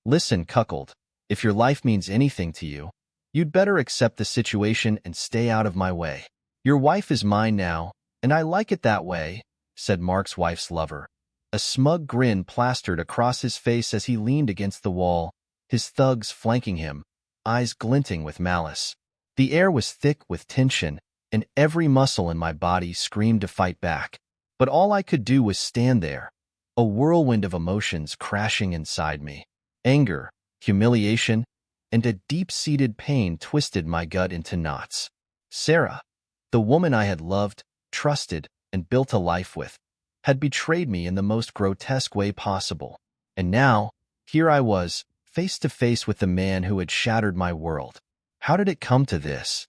Listen, cuckold, if your life means anything to you, you'd better accept the situation and stay out of my way. Your wife is mine now, and I like it that way, said Mark's wife's lover. A smug grin plastered across his face as he leaned against the wall, his thugs flanking him, eyes glinting with malice. The air was thick with tension, and every muscle in my body screamed to fight back. But all I could do was stand there, a whirlwind of emotions crashing inside me. Anger, humiliation, and a deep-seated pain twisted my gut into knots. Sarah, the woman I had loved, trusted, and built a life with, had betrayed me in the most grotesque way possible. And now, here I was, face to face with the man who had shattered my world. How did it come to this?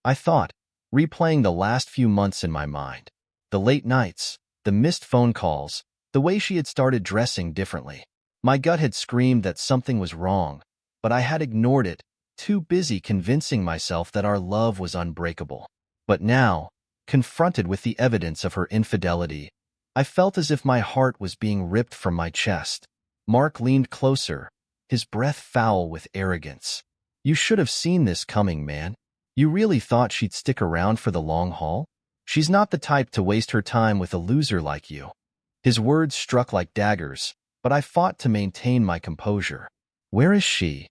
I thought, replaying the last few months in my mind. The late nights, the missed phone calls, the way she had started dressing differently. My gut had screamed that something was wrong, but I had ignored it, too busy convincing myself that our love was unbreakable. But now, confronted with the evidence of her infidelity, I felt as if my heart was being ripped from my chest. Mark leaned closer, his breath foul with arrogance. You should have seen this coming, man. You really thought she'd stick around for the long haul? She's not the type to waste her time with a loser like you. His words struck like daggers, but I fought to maintain my composure. Where is she?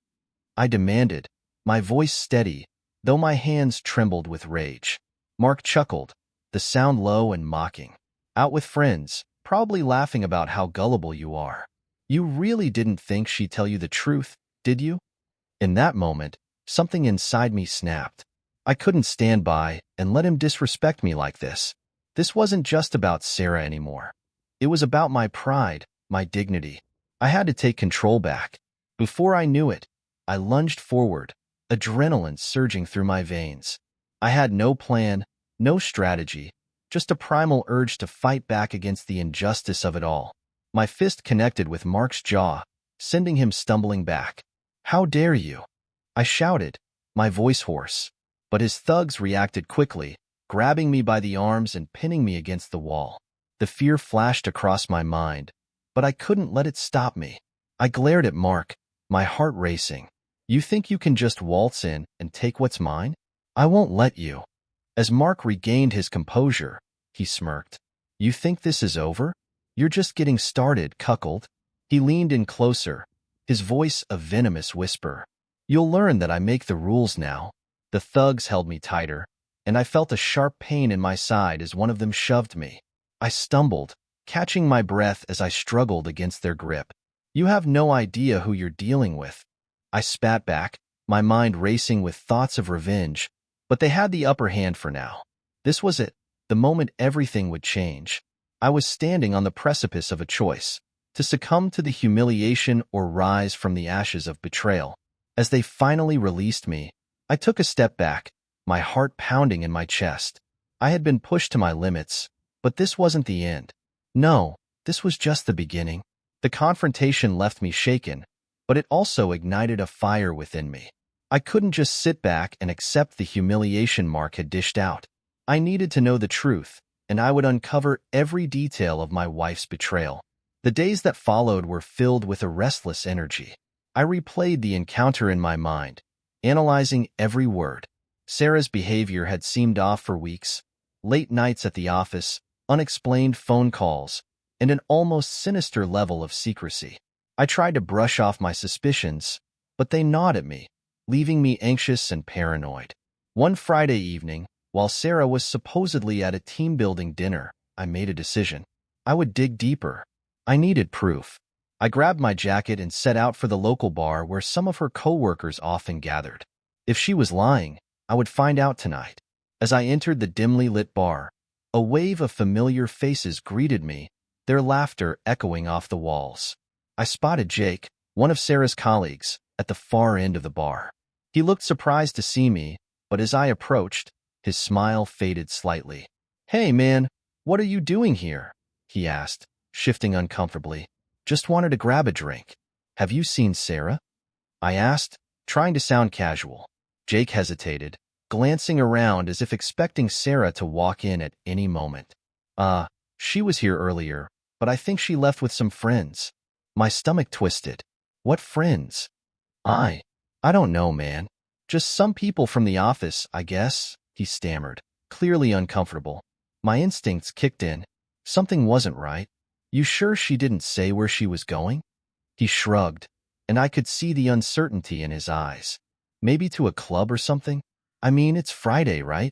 I demanded, my voice steady, though my hands trembled with rage. Mark chuckled, the sound low and mocking. Out with friends, probably laughing about how gullible you are. You really didn't think she'd tell you the truth, did you? In that moment, something inside me snapped. I couldn't stand by and let him disrespect me like this. This wasn't just about Sarah anymore. It was about my pride, my dignity. I had to take control back. Before I knew it, I lunged forward, adrenaline surging through my veins. I had no plan, no strategy, just a primal urge to fight back against the injustice of it all. My fist connected with Mark's jaw, sending him stumbling back. How dare you? I shouted, my voice hoarse. But his thugs reacted quickly, grabbing me by the arms and pinning me against the wall. The fear flashed across my mind, but I couldn't let it stop me. I glared at Mark, my heart racing. You think you can just waltz in and take what's mine? I won't let you. As Mark regained his composure, he smirked. You think this is over? You're just getting started, cuckold. He leaned in closer, his voice a venomous whisper. You'll learn that I make the rules now. The thugs held me tighter, and I felt a sharp pain in my side as one of them shoved me. I stumbled, catching my breath as I struggled against their grip. You have no idea who you're dealing with. I spat back, my mind racing with thoughts of revenge, but they had the upper hand for now. This was it, the moment everything would change. I was standing on the precipice of a choice, to succumb to the humiliation or rise from the ashes of betrayal. As they finally released me, I took a step back, my heart pounding in my chest. I had been pushed to my limits, but this wasn't the end. No, this was just the beginning. The confrontation left me shaken, but it also ignited a fire within me. I couldn't just sit back and accept the humiliation Mark had dished out. I needed to know the truth, and I would uncover every detail of my wife's betrayal. The days that followed were filled with a restless energy. I replayed the encounter in my mind, analyzing every word. Sarah's behavior had seemed off for weeks. Late nights at the office, unexplained phone calls, and an almost sinister level of secrecy. I tried to brush off my suspicions, but they gnawed at me, leaving me anxious and paranoid. One Friday evening, while Sarah was supposedly at a team-building dinner, I made a decision. I would dig deeper. I needed proof. I grabbed my jacket and set out for the local bar where some of her co-workers often gathered. If she was lying, I would find out tonight. As I entered the dimly lit bar, a wave of familiar faces greeted me, their laughter echoing off the walls. I spotted Jake, one of Sarah's colleagues, at the far end of the bar. He looked surprised to see me, but as I approached, his smile faded slightly. "Hey, man, what are you doing here?" he asked, shifting uncomfortably. "Just wanted to grab a drink. Have you seen Sarah?" I asked, trying to sound casual. Jake hesitated, glancing around as if expecting Sarah to walk in at any moment. She was here earlier, but I think she left with some friends." My stomach twisted. What friends? I. I don't know, man. Just some people from the office, I guess, he stammered, clearly uncomfortable. My instincts kicked in. Something wasn't right. You sure she didn't say where she was going? He shrugged, and I could see the uncertainty in his eyes. Maybe to a club or something? I mean, it's Friday, right?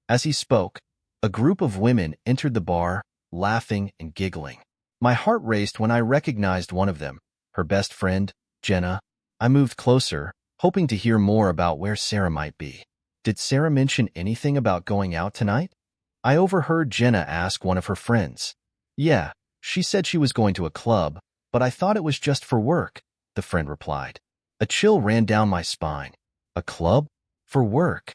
As he spoke, a group of women entered the bar, laughing and giggling. My heart raced when I recognized one of them, her best friend, Jenna. I moved closer, hoping to hear more about where Sarah might be. Did Sarah mention anything about going out tonight? I overheard Jenna ask one of her friends. Yeah, she said she was going to a club, but I thought it was just for work, the friend replied. A chill ran down my spine. A club? For work?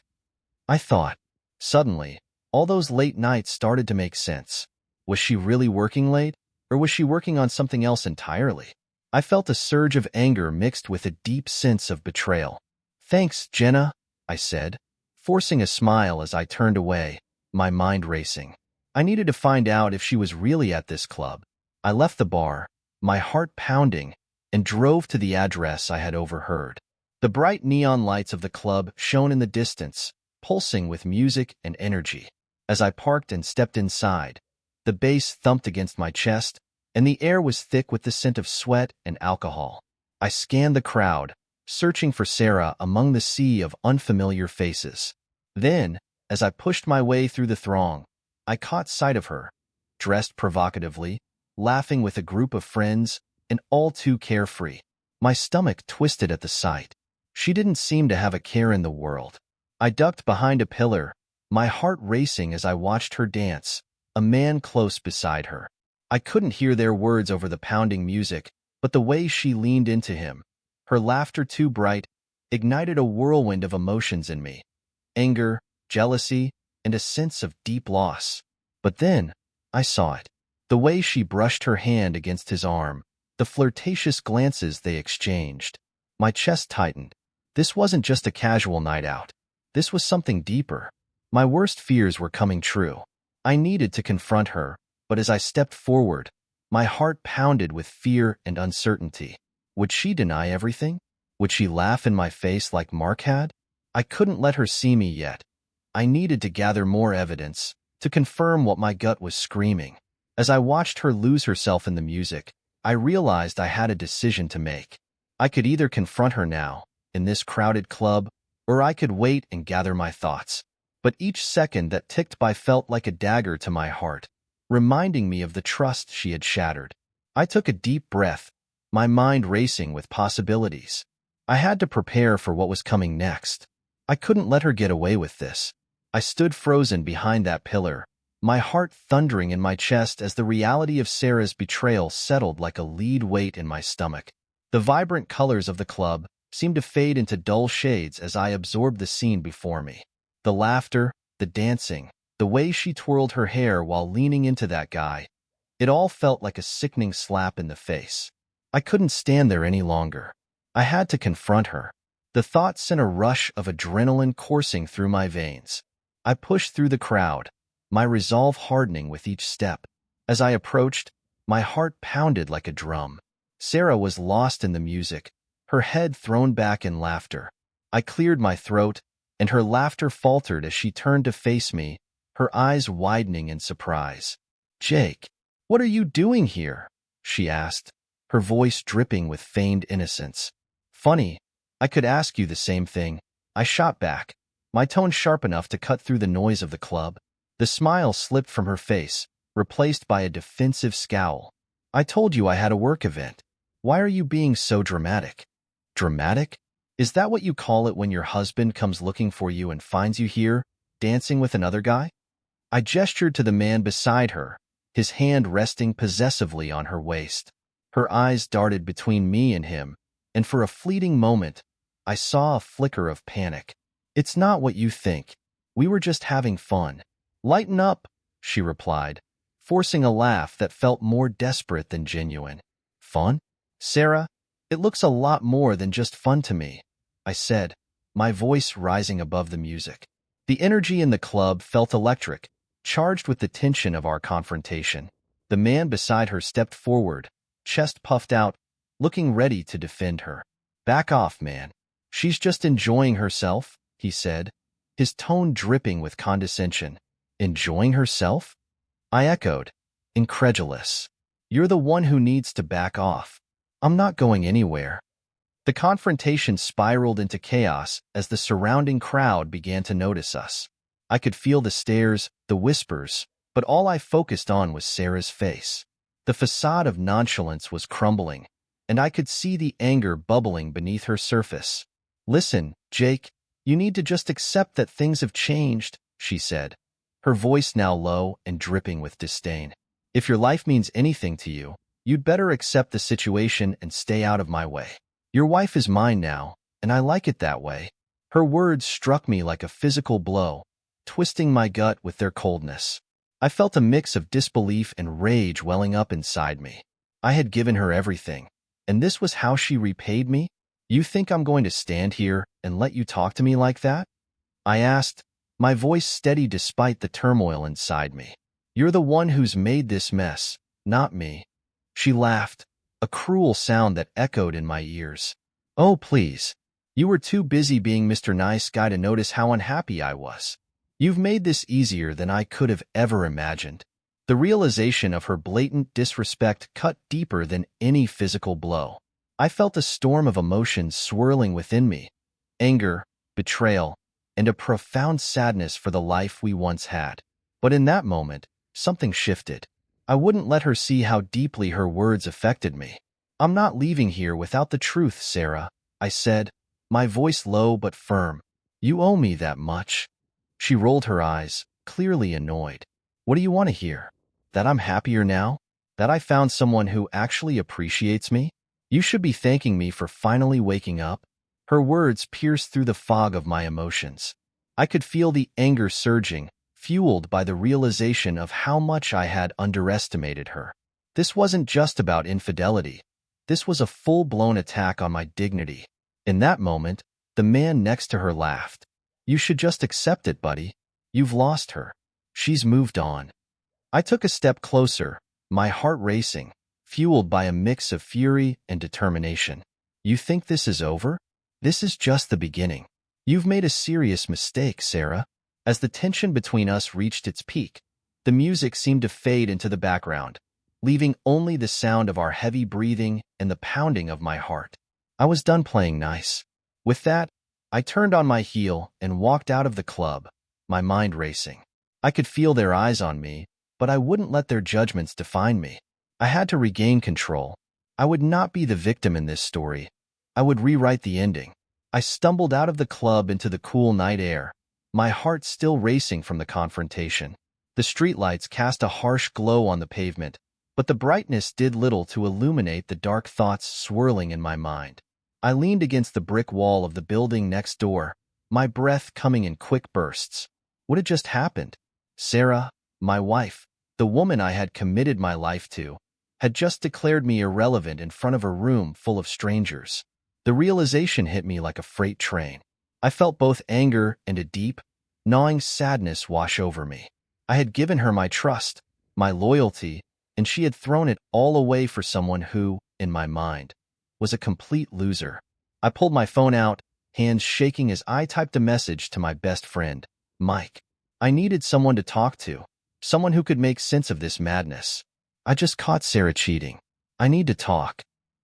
I thought. Suddenly, all those late nights started to make sense. Was she really working late, or was she working on something else entirely? I felt a surge of anger mixed with a deep sense of betrayal. Thanks, Jenna, I said, forcing a smile as I turned away, my mind racing. I needed to find out if she was really at this club. I left the bar, my heart pounding, and drove to the address I had overheard. The bright neon lights of the club shone in the distance, pulsing with music and energy. As I parked and stepped inside, the bass thumped against my chest, and the air was thick with the scent of sweat and alcohol. I scanned the crowd, searching for Sarah among the sea of unfamiliar faces. Then, as I pushed my way through the throng, I caught sight of her, dressed provocatively, laughing with a group of friends, and all too carefree. My stomach twisted at the sight. She didn't seem to have a care in the world. I ducked behind a pillar, my heart racing as I watched her dance, a man close beside her. I couldn't hear their words over the pounding music, but the way she leaned into him, her laughter too bright, ignited a whirlwind of emotions in me. Anger, jealousy, and a sense of deep loss. But then, I saw it. The way she brushed her hand against his arm, the flirtatious glances they exchanged. My chest tightened. This wasn't just a casual night out. This was something deeper. My worst fears were coming true. I needed to confront her, but as I stepped forward, my heart pounded with fear and uncertainty. Would she deny everything? Would she laugh in my face like Mark had? I couldn't let her see me yet. I needed to gather more evidence, to confirm what my gut was screaming. As I watched her lose herself in the music, I realized I had a decision to make. I could either confront her now, in this crowded club, or I could wait and gather my thoughts. But each second that ticked by felt like a dagger to my heart, reminding me of the trust she had shattered. I took a deep breath, my mind racing with possibilities. I had to prepare for what was coming next. I couldn't let her get away with this. I stood frozen behind that pillar, my heart thundering in my chest as the reality of Sarah's betrayal settled like a lead weight in my stomach. The vibrant colors of the club seemed to fade into dull shades as I absorbed the scene before me. The laughter, the dancing, the way she twirled her hair while leaning into that guy, it all felt like a sickening slap in the face. I couldn't stand there any longer. I had to confront her. The thought sent a rush of adrenaline coursing through my veins. I pushed through the crowd, my resolve hardening with each step. As I approached, my heart pounded like a drum. Sarah was lost in the music, her head thrown back in laughter. I cleared my throat, and her laughter faltered as she turned to face me, her eyes widening in surprise. "Jake, what are you doing here?" she asked, her voice dripping with feigned innocence. "Funny, I could ask you the same thing," I shot back, my tone sharp enough to cut through the noise of the club. The smile slipped from her face, replaced by a defensive scowl. "I told you I had a work event. Why are you being so dramatic?" "Dramatic? Is that what you call it when your husband comes looking for you and finds you here, dancing with another guy?" I gestured to the man beside her, his hand resting possessively on her waist. Her eyes darted between me and him, and for a fleeting moment, I saw a flicker of panic. "It's not what you think. We were just having fun." "Lighten up," she replied, forcing a laugh that felt more desperate than genuine. "Fun? Sarah, it looks a lot more than just fun to me," I said, my voice rising above the music. The energy in the club felt electric, charged with the tension of our confrontation. The man beside her stepped forward, chest puffed out, looking ready to defend her. "Back off, man. She's just enjoying herself," he said, his tone dripping with condescension. "Enjoying herself?" I echoed, incredulous. "You're the one who needs to back off." "I'm not going anywhere." The confrontation spiraled into chaos as the surrounding crowd began to notice us. I could feel the stares, the whispers, but all I focused on was Sarah's face. The facade of nonchalance was crumbling, and I could see the anger bubbling beneath her surface. "Listen, Jake, you need to just accept that things have changed," she said, her voice now low and dripping with disdain. "If your life means anything to you, you'd better accept the situation and stay out of my way. Your wife is mine now, and I like it that way." Her words struck me like a physical blow, twisting my gut with their coldness. I felt a mix of disbelief and rage welling up inside me. I had given her everything, and this was how she repaid me? "You think I'm going to stand here and let you talk to me like that?" I asked, my voice steady despite the turmoil inside me. "You're the one who's made this mess, not me." She laughed, a cruel sound that echoed in my ears. "Oh, please. You were too busy being Mr. Nice Guy to notice how unhappy I was. You've made this easier than I could have ever imagined." The realization of her blatant disrespect cut deeper than any physical blow. I felt a storm of emotions swirling within me: anger, betrayal, and a profound sadness for the life we once had. But in that moment, something shifted. I wouldn't let her see how deeply her words affected me. "I'm not leaving here without the truth, Sarah," I said, my voice low but firm. "You owe me that much." She rolled her eyes, clearly annoyed. "What do you want to hear? That I'm happier now? That I found someone who actually appreciates me? You should be thanking me for finally waking up." Her words pierced through the fog of my emotions. I could feel the anger surging, fueled by the realization of how much I had underestimated her. This wasn't just about infidelity. This was a full-blown attack on my dignity. In that moment, the man next to her laughed. "You should just accept it, buddy. You've lost her. She's moved on." I took a step closer, my heart racing, fueled by a mix of fury and determination. "You think this is over? This is just the beginning. You've made a serious mistake, Sarah." As the tension between us reached its peak, the music seemed to fade into the background, leaving only the sound of our heavy breathing and the pounding of my heart. I was done playing nice. With that, I turned on my heel and walked out of the club, my mind racing. I could feel their eyes on me, but I wouldn't let their judgments define me. I had to regain control. I would not be the victim in this story. I would rewrite the ending. I stumbled out of the club into the cool night air, my heart still racing from the confrontation. The streetlights cast a harsh glow on the pavement, but the brightness did little to illuminate the dark thoughts swirling in my mind. I leaned against the brick wall of the building next door, my breath coming in quick bursts. What had just happened? Sarah, my wife, the woman I had committed my life to, had just declared me irrelevant in front of a room full of strangers. The realization hit me like a freight train. I felt both anger and a deep, gnawing sadness wash over me. I had given her my trust, my loyalty, and she had thrown it all away for someone who, in my mind, was a complete loser. I pulled my phone out, hands shaking as I typed a message to my best friend, Mike. I needed someone to talk to, someone who could make sense of this madness. "I just caught Sarah cheating. I need to talk."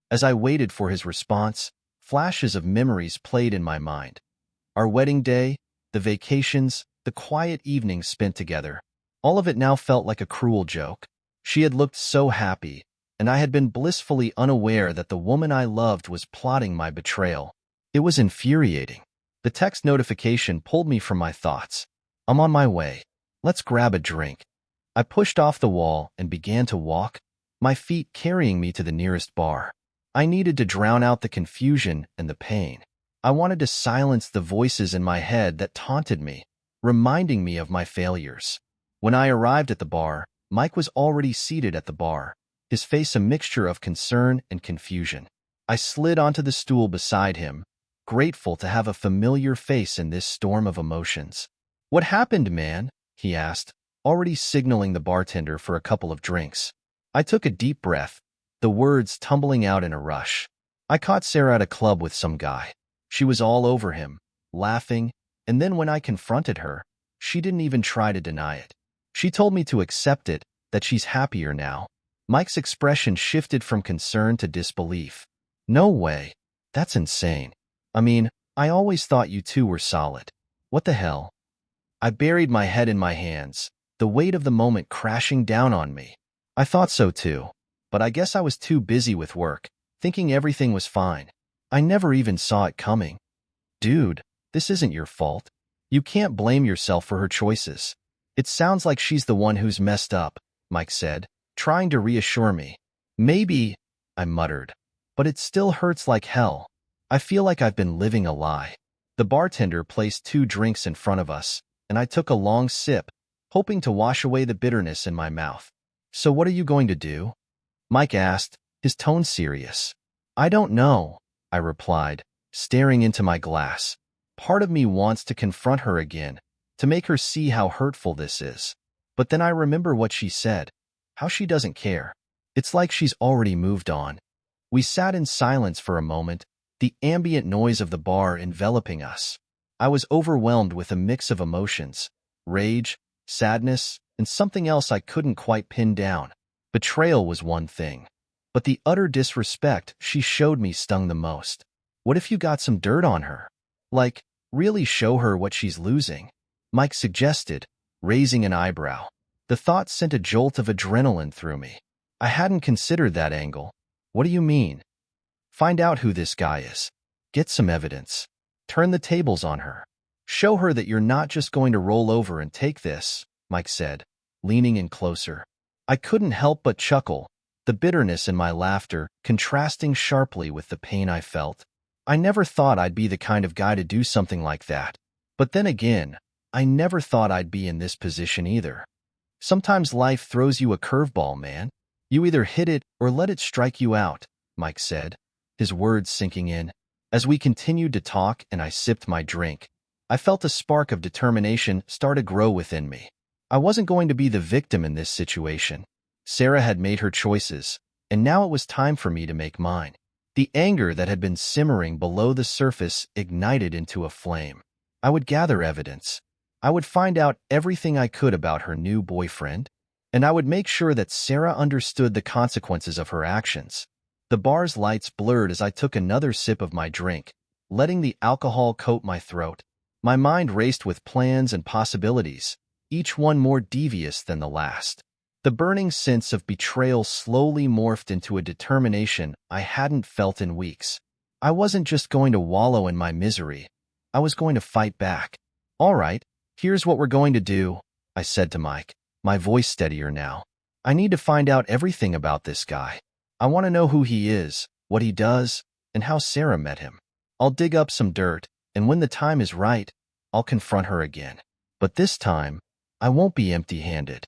As I waited for his response, flashes of memories played in my mind. Our wedding day, the vacations, the quiet evenings spent together. All of it now felt like a cruel joke. She had looked so happy, and I had been blissfully unaware that the woman I loved was plotting my betrayal. It was infuriating. The text notification pulled me from my thoughts. "I'm on my way. Let's grab a drink." I pushed off the wall and began to walk, my feet carrying me to the nearest bar. I needed to drown out the confusion and the pain. I wanted to silence the voices in my head that taunted me, reminding me of my failures. When I arrived at the bar, Mike was already seated at the bar, his face a mixture of concern and confusion. I slid onto the stool beside him, grateful to have a familiar face in this storm of emotions. "What happened, man?" he asked, already signaling the bartender for a couple of drinks. I took a deep breath, the words tumbling out in a rush. I caught Sarah at a club with some guy. She was all over him, laughing, and then when I confronted her, she didn't even try to deny it. She told me to accept it, that she's happier now. Mike's expression shifted from concern to disbelief. No way. That's insane. I mean, I always thought you two were solid. What the hell? I buried my head in my hands, the weight of the moment crashing down on me. I thought so too, but I guess I was too busy with work, thinking everything was fine. I never even saw it coming. Dude, this isn't your fault. You can't blame yourself for her choices. It sounds like she's the one who's messed up, Mike said, trying to reassure me. Maybe, I muttered, but it still hurts like hell. I feel like I've been living a lie. The bartender placed 2 drinks in front of us, and I took a long sip, hoping to wash away the bitterness in my mouth. So what are you going to do? Mike asked, his tone serious. I don't know, I replied, staring into my glass. Part of me wants to confront her again, to make her see how hurtful this is. But then I remember what she said, how she doesn't care. It's like she's already moved on. We sat in silence for a moment, the ambient noise of the bar enveloping us. I was overwhelmed with a mix of emotions, rage, sadness, and something else I couldn't quite pin down. Betrayal was one thing, but the utter disrespect she showed me stung the most. What if you got some dirt on her? Like, really show her what she's losing? Mike suggested, raising an eyebrow. The thought sent a jolt of adrenaline through me. I hadn't considered that angle. What do you mean? Find out who this guy is. Get some evidence. Turn the tables on her. Show her that you're not just going to roll over and take this, Mike said, leaning in closer. I couldn't help but chuckle, the bitterness in my laughter contrasting sharply with the pain I felt. I never thought I'd be the kind of guy to do something like that. But then again, I never thought I'd be in this position either. Sometimes life throws you a curveball, man. You either hit it or let it strike you out, Mike said, his words sinking in. As we continued to talk and I sipped my drink, I felt a spark of determination start to grow within me. I wasn't going to be the victim in this situation. Sarah had made her choices, and now it was time for me to make mine. The anger that had been simmering below the surface ignited into a flame. I would gather evidence. I would find out everything I could about her new boyfriend, and I would make sure that Sarah understood the consequences of her actions. The bar's lights blurred as I took another sip of my drink, letting the alcohol coat my throat. My mind raced with plans and possibilities, each one more devious than the last. The burning sense of betrayal slowly morphed into a determination I hadn't felt in weeks. I wasn't just going to wallow in my misery. I was going to fight back. All right, here's what we're going to do, I said to Mike, my voice steadier now. I need to find out everything about this guy. I want to know who he is, what he does, and how Sarah met him. I'll dig up some dirt, and when the time is right, I'll confront her again. But this time, I won't be empty-handed.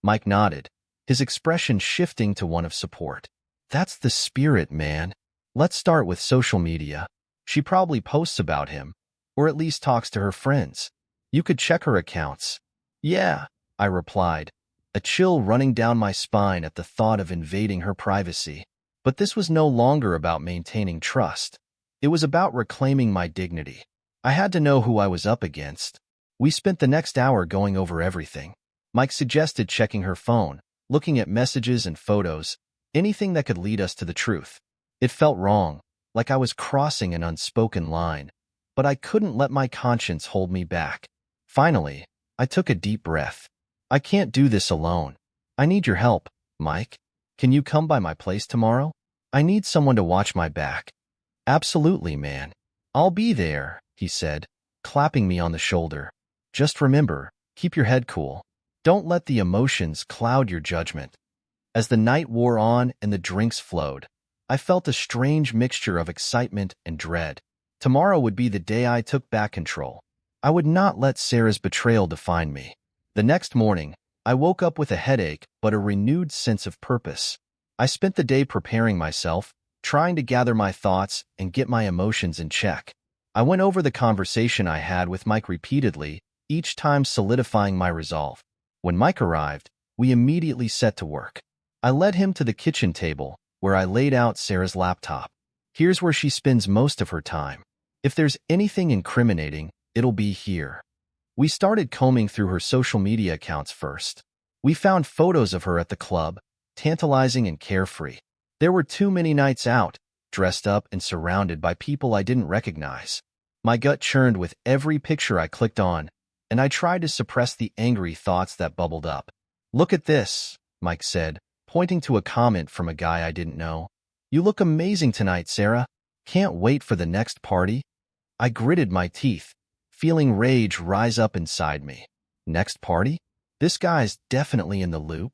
Mike nodded, his expression shifting to one of support. That's the spirit, man. Let's start with social media. She probably posts about him, or at least talks to her friends. You could check her accounts. Yeah, I replied, a chill running down my spine at the thought of invading her privacy. But this was no longer about maintaining trust. It was about reclaiming my dignity. I had to know who I was up against. We spent the next hour going over everything. Mike suggested checking her phone, looking at messages and photos, anything that could lead us to the truth. It felt wrong, like I was crossing an unspoken line, but I couldn't let my conscience hold me back. Finally, I took a deep breath. I can't do this alone. I need your help, Mike. Can you come by my place tomorrow? I need someone to watch my back. Absolutely, man. I'll be there, he said, clapping me on the shoulder. Just remember, keep your head cool. Don't let the emotions cloud your judgment. As the night wore on and the drinks flowed, I felt a strange mixture of excitement and dread. Tomorrow would be the day I took back control. I would not let Sarah's betrayal define me. The next morning, I woke up with a headache but a renewed sense of purpose. I spent the day preparing myself, trying to gather my thoughts and get my emotions in check. I went over the conversation I had with Mike repeatedly, each time solidifying my resolve. When Mike arrived, we immediately set to work. I led him to the kitchen table, where I laid out Sarah's laptop. Here's where she spends most of her time. If there's anything incriminating, it'll be here. We started combing through her social media accounts first. We found photos of her at the club, tantalizing and carefree. There were too many nights out, dressed up and surrounded by people I didn't recognize. My gut churned with every picture I clicked on, and I tried to suppress the angry thoughts that bubbled up. "Look at this," Mike said, pointing to a comment from a guy I didn't know. "You look amazing tonight, Sarah. Can't wait for the next party." I gritted my teeth, feeling rage rise up inside me. Next party? This guy's definitely in the loop.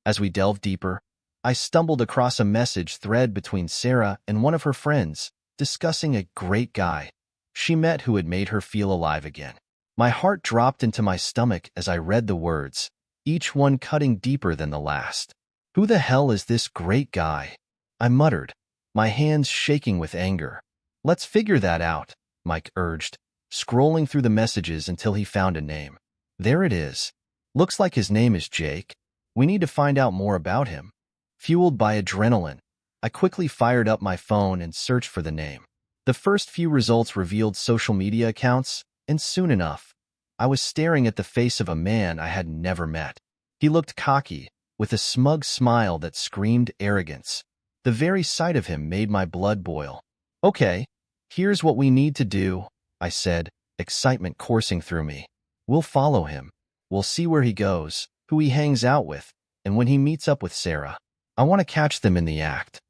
As we delved deeper, I stumbled across a message thread between Sarah and one of her friends, discussing a great guy she met who had made her feel alive again. My heart dropped into my stomach as I read the words, each one cutting deeper than the last. "Who the hell is this great guy?" I muttered, my hands shaking with anger. "Let's figure that out," Mike urged, scrolling through the messages until he found a name. There it is. "Looks like his name is Jake. We need to find out more about him." Fueled by adrenaline, I quickly fired up my phone and searched for the name. The first few results revealed social media accounts, and soon enough, I was staring at the face of a man I had never met. He looked cocky, with a smug smile that screamed arrogance. The very sight of him made my blood boil. "Okay, here's what we need to do," I said, excitement coursing through me. "We'll follow him. We'll see where he goes, who he hangs out with, and when he meets up with Sarah. I want to catch them in the act."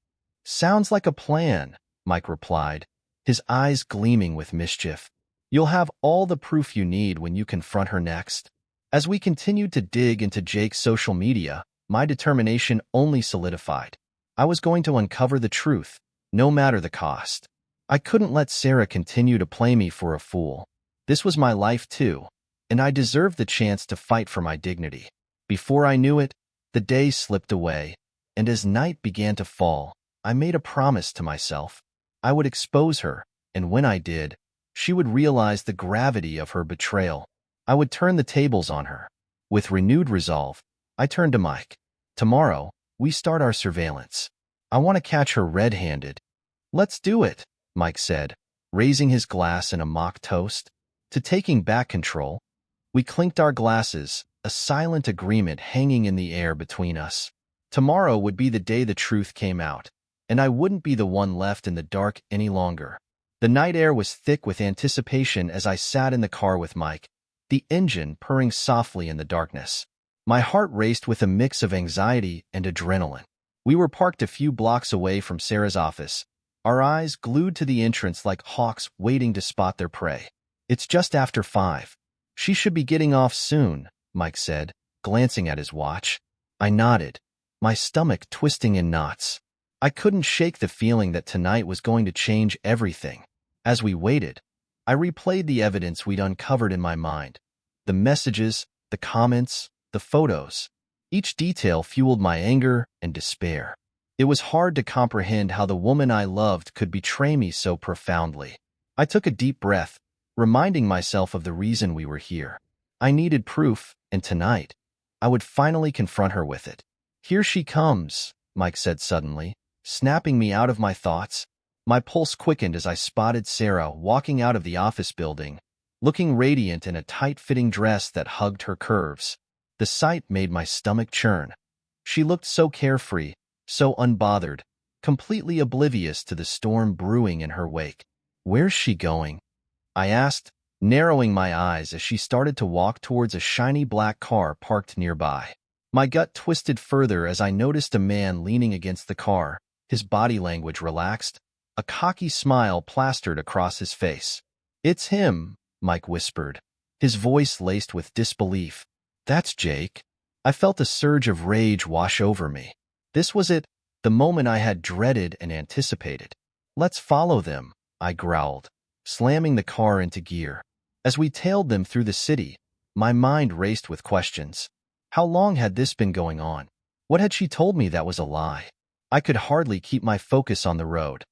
"Sounds like a plan," Mike replied, his eyes gleaming with mischief. "You'll have all the proof you need when you confront her next." As we continued to dig into Jake's social media, my determination only solidified. I was going to uncover the truth, no matter the cost. I couldn't let Sarah continue to play me for a fool. This was my life too, and I deserved the chance to fight for my dignity. Before I knew it, the days slipped away, and as night began to fall, I made a promise to myself. I would expose her, and when I did, she would realize the gravity of her betrayal. I would turn the tables on her. With renewed resolve, I turned to Mike. "Tomorrow, we start our surveillance. I want to catch her red-handed." "Let's do it," Mike said, raising his glass in a mock toast to taking back control. We clinked our glasses, a silent agreement hanging in the air between us. Tomorrow would be the day the truth came out, and I wouldn't be the one left in the dark any longer. The night air was thick with anticipation as I sat in the car with Mike, the engine purring softly in the darkness. My heart raced with a mix of anxiety and adrenaline. We were parked a few blocks away from Sarah's office, our eyes glued to the entrance like hawks waiting to spot their prey. "It's just after 5. She should be getting off soon," Mike said, glancing at his watch. I nodded, my stomach twisting in knots. I couldn't shake the feeling that tonight was going to change everything. As we waited, I replayed the evidence we'd uncovered in my mind. The messages, the comments, the photos. Each detail fueled my anger and despair. It was hard to comprehend how the woman I loved could betray me so profoundly. I took a deep breath, reminding myself of the reason we were here. I needed proof, and tonight, I would finally confront her with it. "Here she comes," Mike said suddenly, snapping me out of my thoughts. My pulse quickened as I spotted Sarah walking out of the office building, looking radiant in a tight-fitting dress that hugged her curves. The sight made my stomach churn. She looked so carefree, so unbothered, completely oblivious to the storm brewing in her wake. "Where's she going?" I asked, narrowing my eyes as she started to walk towards a shiny black car parked nearby. My gut twisted further as I noticed a man leaning against the car, his body language relaxed, a cocky smile plastered across his face. "It's him," Mike whispered, his voice laced with disbelief. "That's Jake." I felt a surge of rage wash over me. This was it, the moment I had dreaded and anticipated. "Let's follow them," I growled, slamming the car into gear. As we tailed them through the city, my mind raced with questions. How long had this been going on? What had she told me that was a lie? I could hardly keep my focus on the road.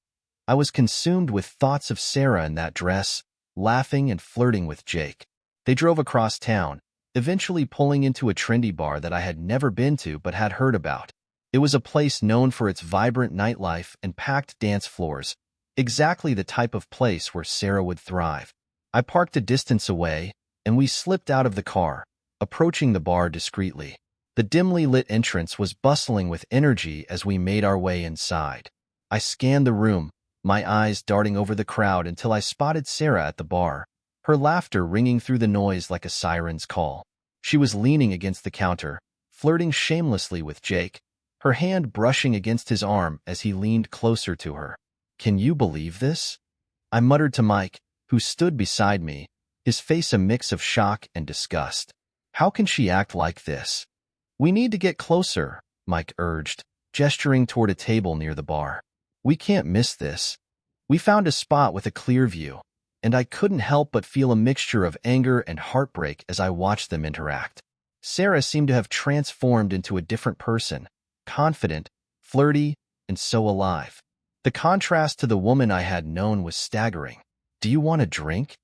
I was consumed with thoughts of Sarah in that dress, laughing and flirting with Jake. They drove across town, eventually pulling into a trendy bar that I had never been to but had heard about. It was a place known for its vibrant nightlife and packed dance floors, exactly the type of place where Sarah would thrive. I parked a distance away, and we slipped out of the car, approaching the bar discreetly. The dimly lit entrance was bustling with energy as we made our way inside. I scanned the room, my eyes darting over the crowd until I spotted Sarah at the bar, her laughter ringing through the noise like a siren's call. She was leaning against the counter, flirting shamelessly with Jake, her hand brushing against his arm as he leaned closer to her. "Can you believe this?" I muttered to Mike, who stood beside me, his face a mix of shock and disgust. "How can she act like this?" "We need to get closer," Mike urged, gesturing toward a table near the bar. "We can't miss this." We found a spot with a clear view, and I couldn't help but feel a mixture of anger and heartbreak as I watched them interact. Sarah seemed to have transformed into a different person, confident, flirty, and so alive. The contrast to the woman I had known was staggering. "Do you want a drink?"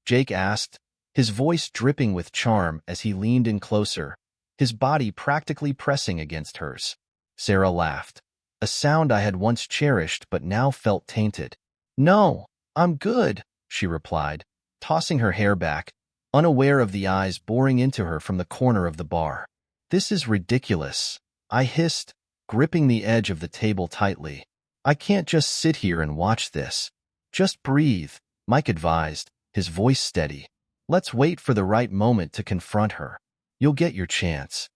Jake asked, his voice dripping with charm as he leaned in closer, his body practically pressing against hers. Sarah laughed, a sound I had once cherished but now felt tainted. "No, I'm good," she replied, tossing her hair back, unaware of the eyes boring into her from the corner of the bar. "This is ridiculous," I hissed, gripping the edge of the table tightly. "I can't just sit here and watch this." "Just breathe," Mike advised, his voice steady. "Let's wait for the right moment to confront her. You'll get your chance."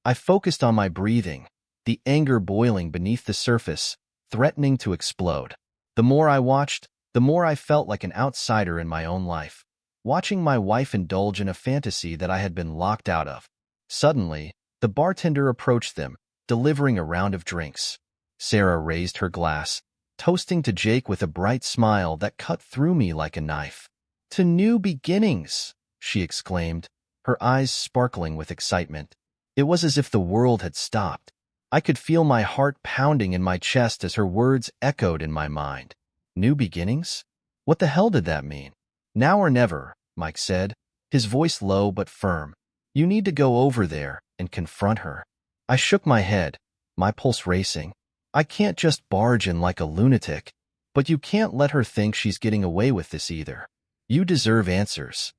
I focused on my breathing, the anger boiling beneath the surface, threatening to explode. The more I watched, the more I felt like an outsider in my own life, watching my wife indulge in a fantasy that I had been locked out of. Suddenly, the bartender approached them, delivering a round of drinks. Sarah raised her glass, toasting to Jake with a bright smile that cut through me like a knife. "To new beginnings," she exclaimed, her eyes sparkling with excitement. It was as if the world had stopped. I could feel my heart pounding in my chest as her words echoed in my mind. New beginnings? What the hell did that mean? "Now or never," Mike said, his voice low but firm. "You need to go over there and confront her." I shook my head, my pulse racing. "I can't just barge in like a lunatic, but you can't let her think she's getting away with this either. You deserve answers."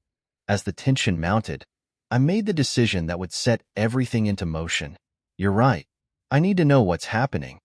As the tension mounted, I made the decision that would set everything into motion. "You're right. I need to know what's happening."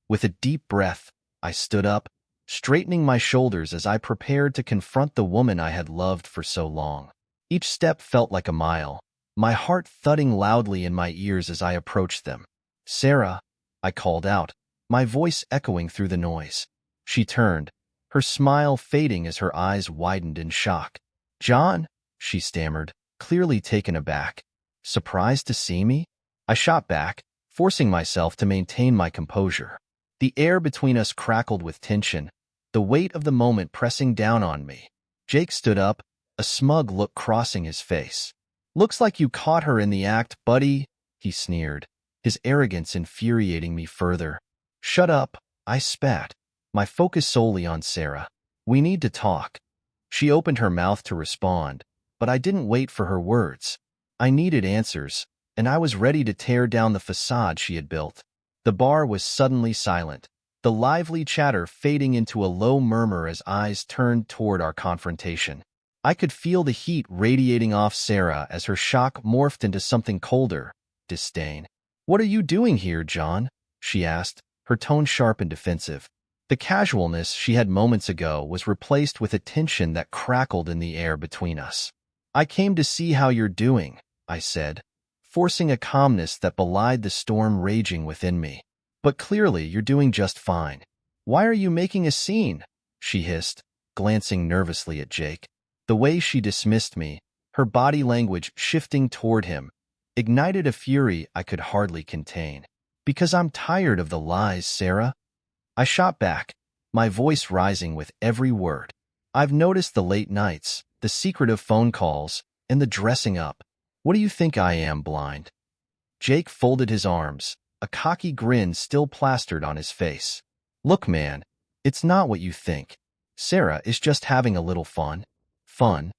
With a deep breath, I stood up, straightening my shoulders as I prepared to confront the woman I had loved for so long. Each step felt like a mile, my heart thudding loudly in my ears as I approached them. "Sarah," I called out, my voice echoing through the noise. She turned, her smile fading as her eyes widened in shock. "John," she stammered, clearly taken aback. "Surprised to see me?" I shot back, forcing myself to maintain my composure. The air between us crackled with tension, the weight of the moment pressing down on me. Jake stood up, a smug look crossing his face. "Looks like you caught her in the act, buddy," he sneered, his arrogance infuriating me further. "Shut up," I spat, my focus solely on Sarah. "We need to talk." She opened her mouth to respond, but I didn't wait for her words. I needed answers, and I was ready to tear down the facade she had built. The bar was suddenly silent, the lively chatter fading into a low murmur as eyes turned toward our confrontation. I could feel the heat radiating off Sarah as her shock morphed into something colder, disdain. "What are you doing here, John?" she asked, her tone sharp and defensive. The casualness she had moments ago was replaced with a tension that crackled in the air between us. "I came to see how you're doing," I said, forcing a calmness that belied the storm raging within me. "But clearly you're doing just fine." "Why are you making a scene?" she hissed, glancing nervously at Jake. The way she dismissed me, her body language shifting toward him, ignited a fury I could hardly contain. "Because I'm tired of the lies, Sarah." I shot back, my voice rising with every word. "I've noticed the late nights, the secretive phone calls, and the dressing up. What do you think I am, blind?" Jake folded his arms, a cocky grin still plastered on his face. "Look, man, it's not what you think. Sarah is just having a little fun." "Fun?"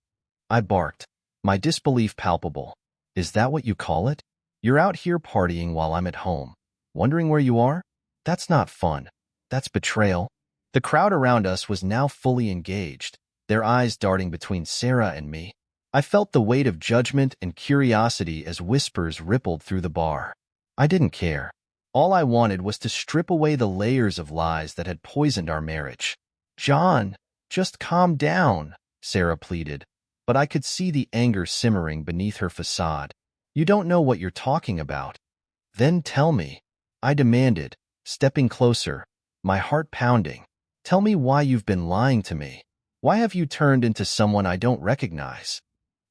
I barked, my disbelief palpable. "Is that what you call it? You're out here partying while I'm at home." Wondering where you are? That's not fun. That's betrayal. The crowd around us was now fully engaged, their eyes darting between Sarah and me. I felt the weight of judgment and curiosity as whispers rippled through the bar. I didn't care. All I wanted was to strip away the layers of lies that had poisoned our marriage. John, just calm down, Sarah pleaded, but I could see the anger simmering beneath her facade. You don't know what you're talking about. Then tell me, I demanded, stepping closer, my heart pounding. Tell me why you've been lying to me. Why have you turned into someone I don't recognize?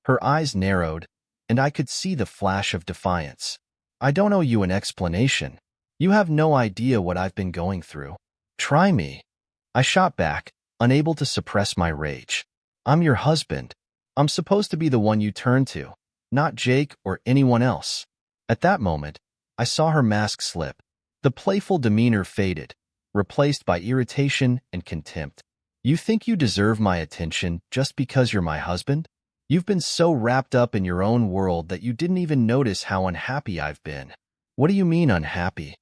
Her eyes narrowed, and I could see the flash of defiance. I don't owe you an explanation. You have no idea what I've been going through. Try me. I shot back, unable to suppress my rage. I'm your husband. I'm supposed to be the one you turn to, not Jake or anyone else. At that moment, I saw her mask slip. The playful demeanor faded, replaced by irritation and contempt. You think you deserve my attention just because you're my husband? You've been so wrapped up in your own world that you didn't even notice how unhappy I've been. What do you mean unhappy?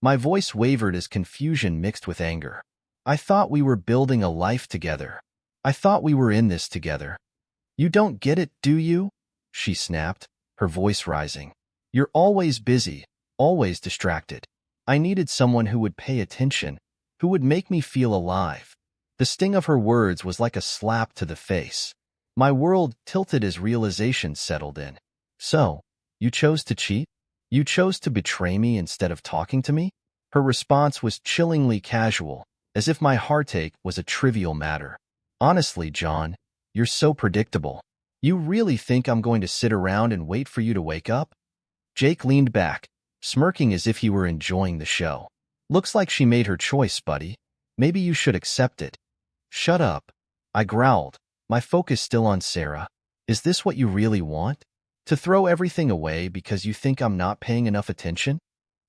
My voice wavered as confusion mixed with anger. I thought we were building a life together. I thought we were in this together. You don't get it, do you? She snapped, her voice rising. You're always busy, always distracted. I needed someone who would pay attention, who would make me feel alive. The sting of her words was like a slap to the face. My world tilted as realization settled in. So, you chose to cheat? You chose to betray me instead of talking to me? Her response was chillingly casual, as if my heartache was a trivial matter. Honestly, John, you're so predictable. You really think I'm going to sit around and wait for you to wake up? Jake leaned back, smirking as if he were enjoying the show. Looks like she made her choice, buddy. Maybe you should accept it. Shut up. I growled, my focus still on Sarah. Is this what you really want? To throw everything away because you think I'm not paying enough attention?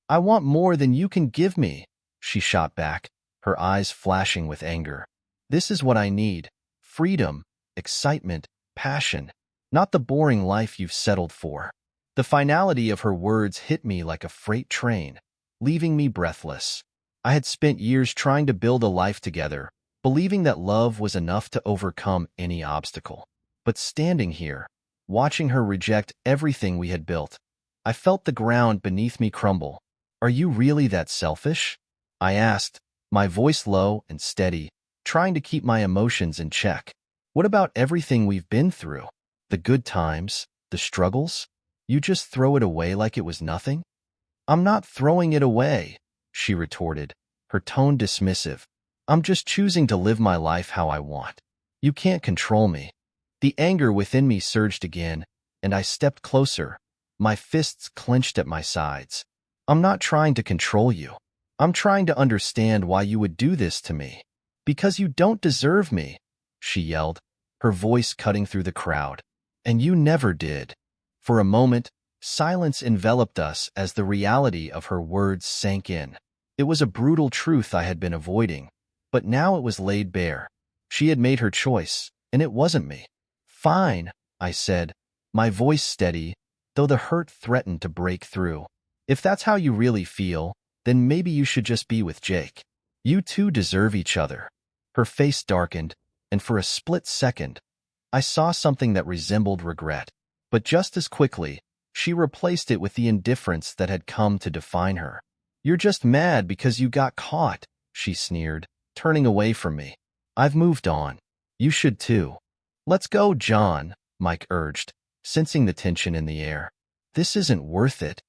I want more than you can give me, she shot back, her eyes flashing with anger. This is what I need. Freedom, excitement, passion, not the boring life you've settled for. The finality of her words hit me like a freight train, leaving me breathless. I had spent years trying to build a life together, believing that love was enough to overcome any obstacle. But standing here, watching her reject everything we had built, I felt the ground beneath me crumble. Are you really that selfish? I asked, my voice low and steady, trying to keep my emotions in check. What about everything we've been through? The good times, the struggles? You just throw it away like it was nothing? I'm not throwing it away, she retorted, her tone dismissive. I'm just choosing to live my life how I want. You can't control me. The anger within me surged again, and I stepped closer, my fists clenched at my sides. I'm not trying to control you. I'm trying to understand why you would do this to me. Because you don't deserve me, she yelled, her voice cutting through the crowd. And you never did. For a moment, silence enveloped us as the reality of her words sank in. It was a brutal truth I had been avoiding, but now it was laid bare. She had made her choice, and it wasn't me. Fine, I said, my voice steady, though the hurt threatened to break through. If that's how you really feel, then maybe you should just be with Jake. You two deserve each other. Her face darkened, and for a split second, I saw something that resembled regret. But just as quickly, she replaced it with the indifference that had come to define her. You're just mad because you got caught, she sneered, turning away from me. I've moved on. You should too. Let's go, John, Mike urged, sensing the tension in the air. This isn't worth it.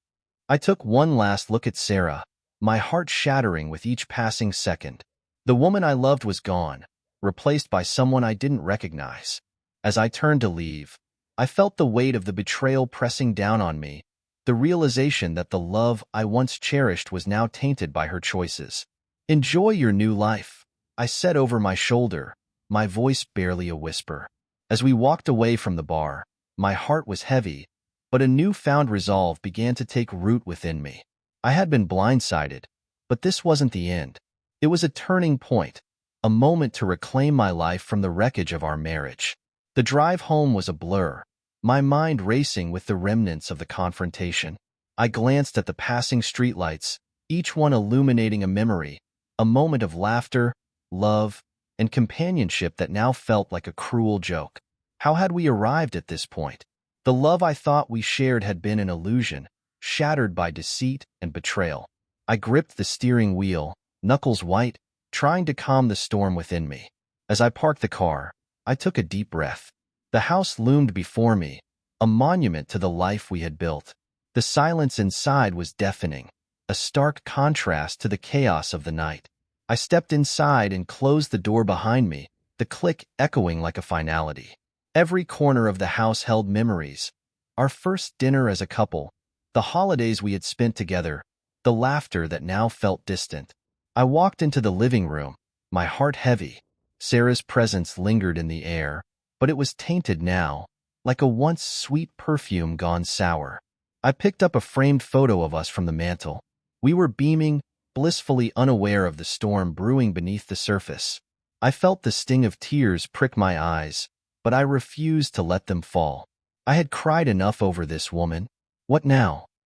I took one last look at Sarah, my heart shattering with each passing second. The woman I loved was gone, replaced by someone I didn't recognize. As I turned to leave, I felt the weight of the betrayal pressing down on me, the realization that the love I once cherished was now tainted by her choices. Enjoy your new life, I said over my shoulder, my voice barely a whisper. As we walked away from the bar, my heart was heavy, but a newfound resolve began to take root within me. I had been blindsided, but this wasn't the end. It was a turning point, a moment to reclaim my life from the wreckage of our marriage. The drive home was a blur, my mind racing with the remnants of the confrontation. I glanced at the passing streetlights, each one illuminating a memory, a moment of laughter, love, and companionship that now felt like a cruel joke. How had we arrived at this point? The love I thought we shared had been an illusion, shattered by deceit and betrayal. I gripped the steering wheel, knuckles white, trying to calm the storm within me. As I parked the car, I took a deep breath. The house loomed before me, a monument to the life we had built. The silence inside was deafening, a stark contrast to the chaos of the night. I stepped inside and closed the door behind me, the click echoing like a finality. Every corner of the house held memories. Our first dinner as a couple, the holidays we had spent together, the laughter that now felt distant. I walked into the living room, my heart heavy. Sarah's presence lingered in the air, but it was tainted now, like a once sweet perfume gone sour. I picked up a framed photo of us from the mantel. We were beaming, blissfully unaware of the storm brewing beneath the surface. I felt the sting of tears prick my eyes, but I refused to let them fall. I had cried enough over this woman. What now?